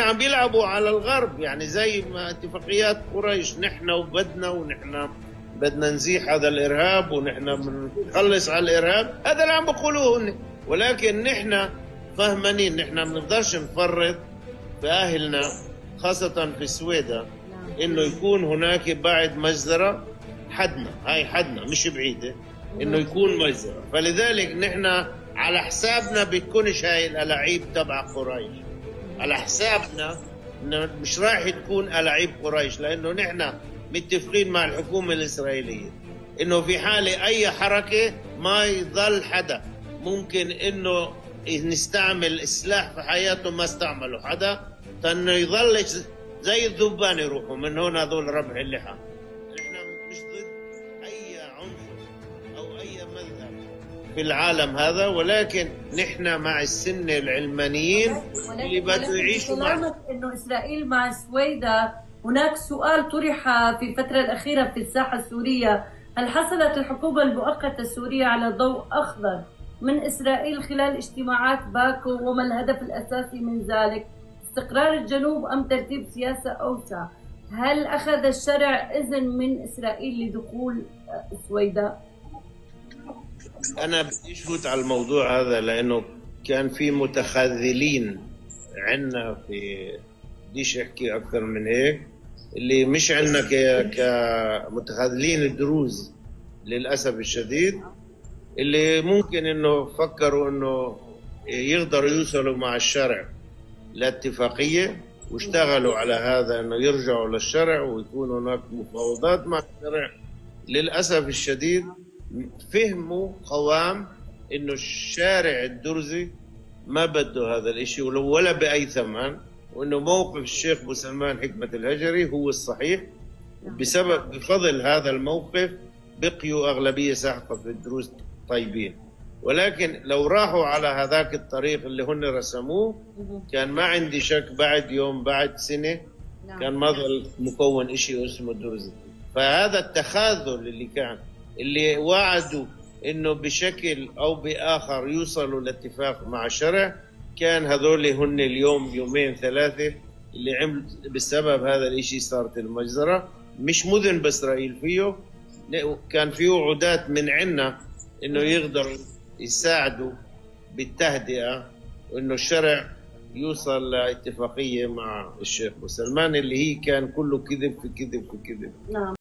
عم بيلعبوا على الغرب، يعني زي ما اتفاقيات قريش، نحن وبدنا ونحن بدنا نزيح هذا الارهاب ونحن بنخلص على الارهاب، هذا اللي عم بيقولوه هن. ولكن نحن فهمانين نحن ما بنقدرش نفرط في اهلنا خاصه في السويدة انه يكون هناك بعد مجزره. هاي حدنا مش بعيده انه يكون مجزره، فلذلك نحن على حسابنا بتكونش هاي الالاعيب تبع قريش، على حسابنا مش راح تكون ألاعيب قريش، لأنه نحن متفقين مع الحكومة الإسرائيلية إنه في حالة أي حركة ما يظل حدا ممكن إنه نستعمل السلاح في حياته ما استعمله حدا، فإنه يظل زي الذبان يروحوا من هون هذول ربع اللحى. نحن مش ضد أي عنصر أو أي مذهب في العالم هذا، ولكن نحن مع السنة العلمانيين اللي بدوا يعيشوا مع انه اسرائيل مع السويدة. هناك سؤال طرح في الفترة الأخيرة في الساحة السورية: هل حصلت الحكومة المؤقتة السورية على ضوء أخضر من إسرائيل خلال اجتماعات باكو؟ وما الهدف الأساسي من ذلك؟ استقرار الجنوب أم ترتيب سياسة أوسع؟ هل أخذ الشرع إذن من إسرائيل لدخول السويدة؟ أنا بدي أشفت على الموضوع هذا لأنه كان في متخاذلين عنا، في بديش أحكي أكثر من هيك، اللي مش عنا كمتخاذلين الدروز للأسف الشديد، اللي ممكن إنه فكروا إنه يقدروا يوصلوا مع الشرع لاتفاقية، واشتغلوا على هذا إنه يرجعوا للشرع ويكون هناك مفاوضات مع الشرع. للأسف الشديد فهموا قوام إنه الشارع الدرزي ما بده هذا الإشي ولا بأي ثمن، وإنه موقف الشيخ بوسلمان حكمة الهجري هو الصحيح. بفضل هذا الموقف بقيوا أغلبية ساحقة في الدروز طيبين. ولكن لو راحوا على هذاك الطريق اللي هن رسموه، كان ما عندي شك بعد يوم بعد سنة كان ما ظل مكون إشي اسمه درزي. فهذا التخاذل اللي كان، اللي وعدوا إنه بشكل أو بآخر يوصلوا لاتفاق مع الشرع، كان هذول هن اليوم يومين ثلاثة اللي عمل بسبب هذا الإشي صارت المجزرة. مش مذن بإسرائيل فيه، كان فيه وعودات من عنا إنه يقدر يساعدوا بالتهدئة وإنه الشرع يوصل لاتفاقية مع الشيخ بوسلمان، اللي هي كان كله كذب في كذب في كذب.